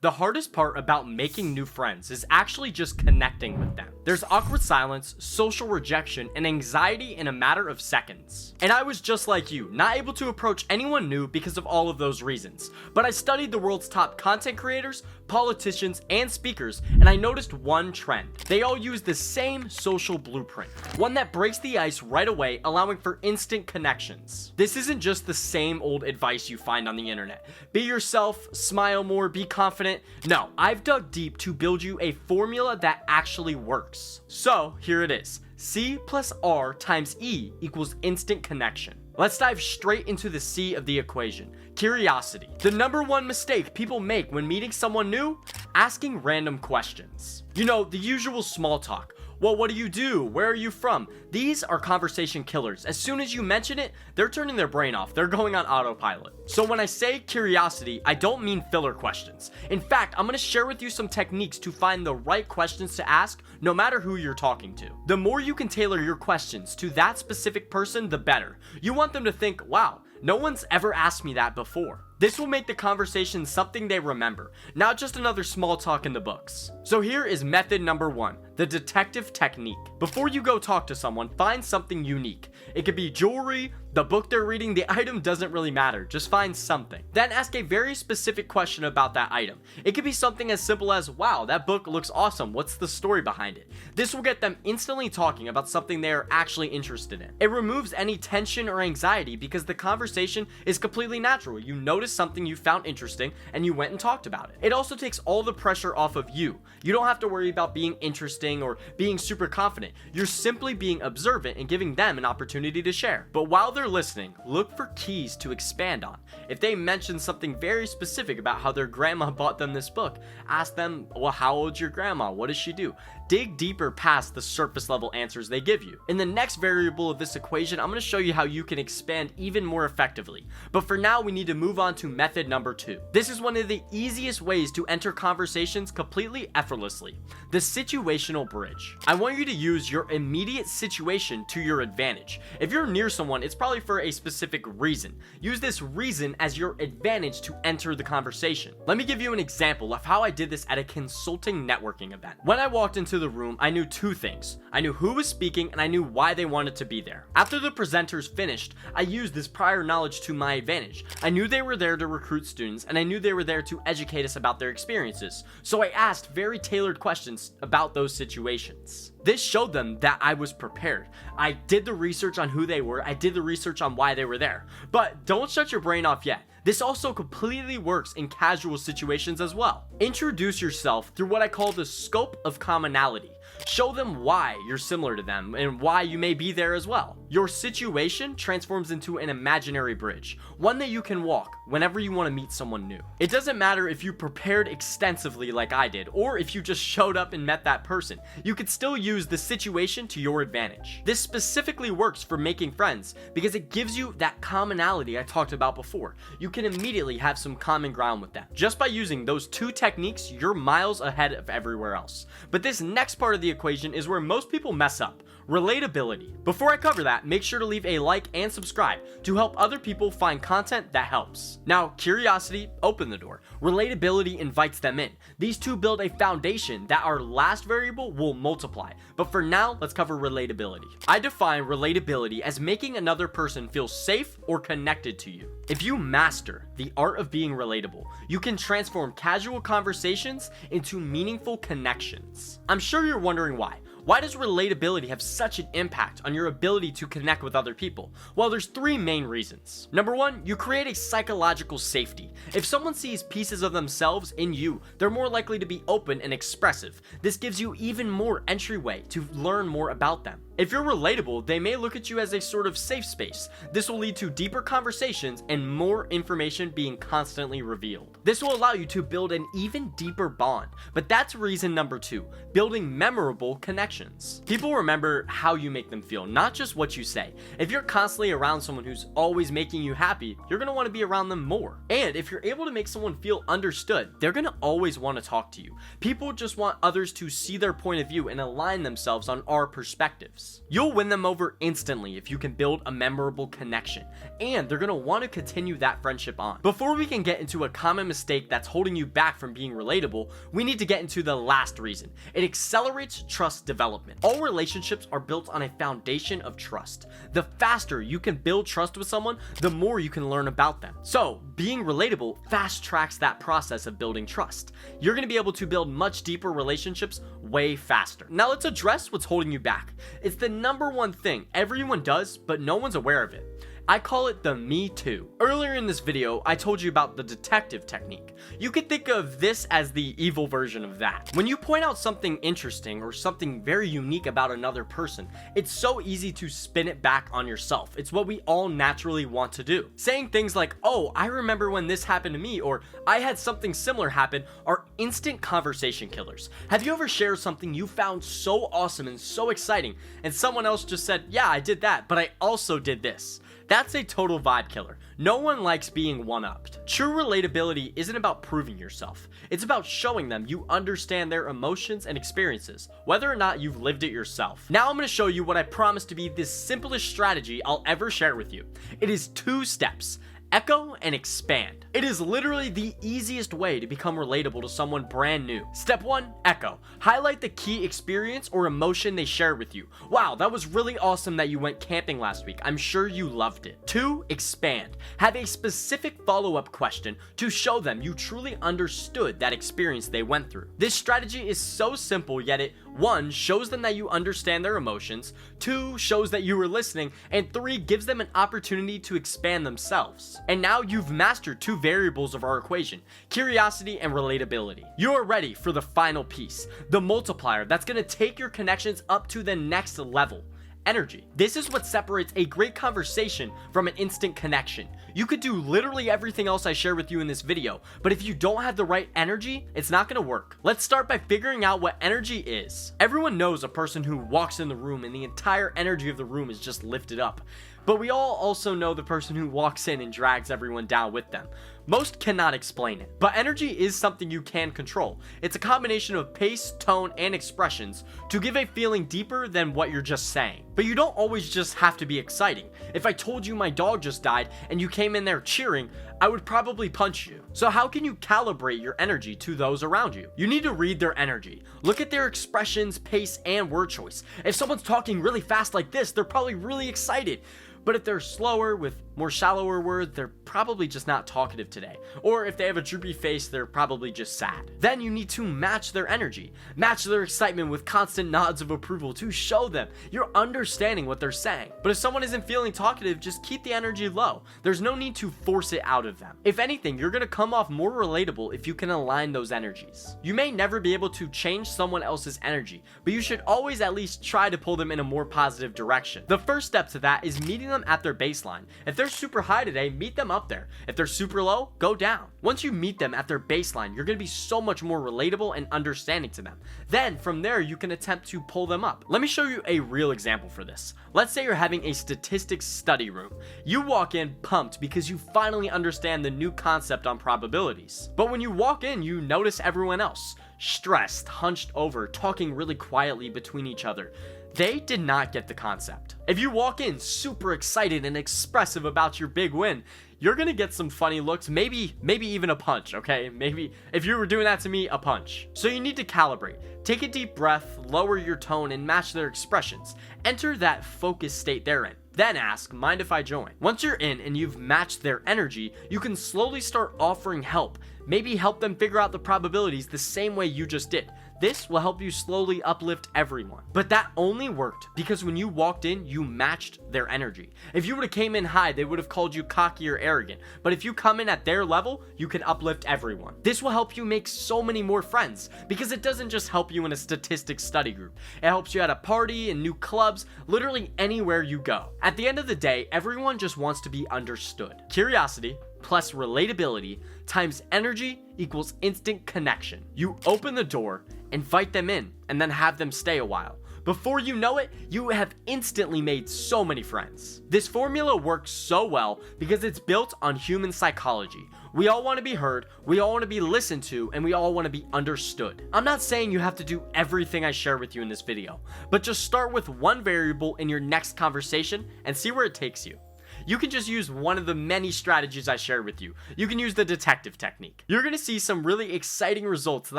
The hardest part about making new friends is actually just connecting with them. There's awkward silence, social rejection, and anxiety in a matter of seconds. And I was just like you, not able to approach anyone new because of all of those reasons. But I studied the world's top content creators, politicians, and speakers, and I noticed one trend. They all use the same social blueprint, one that breaks the ice right away, allowing for instant connections. This isn't just the same old advice you find on the internet. Be yourself, smile more, be confident. No, I've dug deep to build you a formula that actually works. So here it is. C plus R times E equals instant connection. Let's dive straight into the C of the equation, curiosity. The number one mistake people make when meeting someone new? Asking random questions. You know, the usual small talk. Well, what do you do? Where are you from? These are conversation killers. As soon as you mention it, they're turning their brain off. They're going on autopilot. So when I say curiosity, I don't mean filler questions. In fact, I'm going to share with you some techniques to find the right questions to ask, no matter who you're talking to. The more you can tailor your questions to that specific person, the better. You want them to think, wow, no one's ever asked me that before. This will make the conversation something they remember, not just another small talk in the books. So here is method number 1, the detective technique. Before you go talk to someone, find something unique. It could be jewelry, the book they're reading, the item doesn't really matter, just find something. Then ask a very specific question about that item. It could be something as simple as, wow, that book looks awesome, what's the story behind it? This will get them instantly talking about something they are actually interested in. It removes any tension or anxiety because the conversation is completely natural. You notice something you found interesting and you went and talked about it. It also takes all the pressure off of you. You don't have to worry about being interesting or being super confident. You're simply being observant and giving them an opportunity to share. But while they're listening, look for keys to expand on. If they mention something very specific about how their grandma bought them this book, ask them, well, how old's your grandma? What does she do? Dig deeper past the surface level answers they give you. In the next variable of this equation, I'm going to show you how you can expand even more effectively. But for now, we need to move on to method number 2. This is one of the easiest ways to enter conversations completely effortlessly, the situational bridge. I want you to use your immediate situation to your advantage. If you're near someone, it's probably for a specific reason. Use this reason as your advantage to enter the conversation. Let me give you an example of how I did this at a consulting networking event. When I walked into the room, I knew two things. I knew who was speaking and I knew why they wanted to be there. After the presenters finished, I used this prior knowledge to my advantage. I knew they were there to recruit students and I knew they were there to educate us about their experiences. So I asked very tailored questions about those situations. This showed them that I was prepared. I did the research on who they were. I did the research on why they were there. But don't shut your brain off yet. This also completely works in casual situations as well. Introduce yourself through what I call the scope of commonality. Show them why you're similar to them and why you may be there as well. Your situation transforms into an imaginary bridge, one that you can walk whenever you want to meet someone new. It doesn't matter if you prepared extensively like I did, or if you just showed up and met that person. You could still use the situation to your advantage. This specifically works for making friends because it gives you that commonality I talked about before. You can immediately have some common ground with them. Just by using those two techniques, you're miles ahead of everywhere else. But this next part of the equation is where most people mess up. Relatability. Before I cover that, make sure to leave a like and subscribe to help other people find content that helps. Now, curiosity, open the door. Relatability invites them in. These two build a foundation that our last variable will multiply. But for now, let's cover relatability. I define relatability as making another person feel safe or connected to you. If you master the art of being relatable, you can transform casual conversations into meaningful connections. I'm sure you're wondering why. Why does relatability have such an impact on your ability to connect with other people? Well, there's 3 main reasons. Number 1, you create a psychological safety. If someone sees pieces of themselves in you, they're more likely to be open and expressive. This gives you even more entryway to learn more about them. If you're relatable, they may look at you as a sort of safe space. This will lead to deeper conversations and more information being constantly revealed. This will allow you to build an even deeper bond. But that's reason number 2, building memorable connections. People remember how you make them feel, not just what you say. If you're constantly around someone who's always making you happy, you're gonna want to be around them more. And if you're able to make someone feel understood, they're gonna always want to talk to you. People just want others to see their point of view and align themselves on our perspectives. challenges. You'll win them over instantly if you can build a memorable connection, and they're gonna want to continue that friendship on. Before we can get into a common mistake that's holding you back from being relatable, we need to get into the last reason. It accelerates trust development. All relationships are built on a foundation of trust. The faster you can build trust with someone, the more you can learn about them. So, being relatable fast tracks that process of building trust. You're gonna be able to build much deeper relationships way faster. Now let's address what's holding you back. It's the number one thing everyone does, but no one's aware of it. I call it the me too. Earlier in this video, I told you about the detective technique. You could think of this as the evil version of that. When you point out something interesting or something very unique about another person, it's so easy to spin it back on yourself. It's what we all naturally want to do. Saying things like, oh, I remember when this happened to me, or I had something similar happen, are instant conversation killers. Have you ever shared something you found so awesome and so exciting, and someone else just said, yeah, I did that, but I also did this? That's a total vibe killer. No one likes being one-upped. True relatability isn't about proving yourself. It's about showing them you understand their emotions and experiences, whether or not you've lived it yourself. Now I'm going to show you what I promise to be the simplest strategy I'll ever share with you. It is 2 steps. Echo and expand. It is literally the easiest way to become relatable to someone brand new. Step 1, echo. Highlight the key experience or emotion they shared with you. Wow, that was really awesome that you went camping last week. I'm sure you loved it. 2, expand. Have a specific follow-up question to show them you truly understood that experience they went through. This strategy is so simple, yet it 1, shows them that you understand their emotions, 2, shows that you were listening, and 3, gives them an opportunity to expand themselves. And now you've mastered 2 variables of our equation, curiosity and relatability. You're ready for the final piece, the multiplier that's gonna take your connections up to the next level. Energy. This is what separates a great conversation from an instant connection. You could do literally everything else I share with you in this video, but if you don't have the right energy, it's not gonna work. Let's start by figuring out what energy is. Everyone knows a person who walks in the room and the entire energy of the room is just lifted up. But we all also know the person who walks in and drags everyone down with them. Most cannot explain it, but energy is something you can control. It's a combination of pace, tone, and expressions to give a feeling deeper than what you're just saying. But you don't always just have to be exciting. If I told you my dog just died and you came in there cheering, I would probably punch you. So how can you calibrate your energy to those around you? You need to read their energy. Look at their expressions, pace, and word choice. If someone's talking really fast like this, they're probably really excited. But if they're slower with more shallower words, they're probably just not talkative today. Or if they have a droopy face, they're probably just sad. Then you need to match their energy. Match their excitement with constant nods of approval to show them you're understanding what they're saying. But if someone isn't feeling talkative, just keep the energy low. There's no need to force it out of them. If anything, you're gonna come off more relatable if you can align those energies. You may never be able to change someone else's energy, but you should always at least try to pull them in a more positive direction. The first step to that is meeting them at their baseline. If they're super high today, meet them up there. If they're super low, go down. Once you meet them at their baseline, you're going to be so much more relatable and understanding to them. Then from there, you can attempt to pull them up. Let me show you a real example for this. Let's say you're having a statistics study room. You walk in pumped because you finally understand the new concept on probabilities. But when you walk in, you notice everyone else stressed, hunched over, talking really quietly between each other. They did not get the concept. If you walk in super excited and expressive about your big win, you're gonna get some funny looks, maybe even a punch, okay? Maybe if you were doing that to me, a punch. So you need to calibrate. Take a deep breath, lower your tone, and match their expressions. Enter that focused state they're in. Then ask, mind if I join? Once you're in and you've matched their energy, you can slowly start offering help. Maybe help them figure out the probabilities the same way you just did. This will help you slowly uplift everyone. But that only worked because when you walked in, you matched their energy. If you would have came in high, they would have called you cocky or arrogant. But if you come in at their level, you can uplift everyone. This will help you make so many more friends because it doesn't just help you in a statistics study group. It helps you at a party, in new clubs, literally anywhere you go. At the end of the day, everyone just wants to be understood. Curiosity plus relatability times energy equals instant connection. You open the door, invite them in, and then have them stay a while. Before you know it, you have instantly made so many friends. This formula works so well because it's built on human psychology. We all want to be heard, we all want to be listened to, and we all want to be understood. I'm not saying you have to do everything I share with you in this video, but just start with one variable in your next conversation and see where it takes you. You can just use one of the many strategies I shared with you. You can use the detective technique. You're going to see some really exciting results that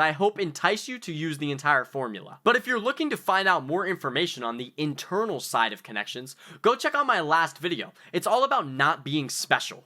I hope entice you to use the entire formula. But if you're looking to find out more information on the internal side of connections, go check out my last video. It's all about not being special.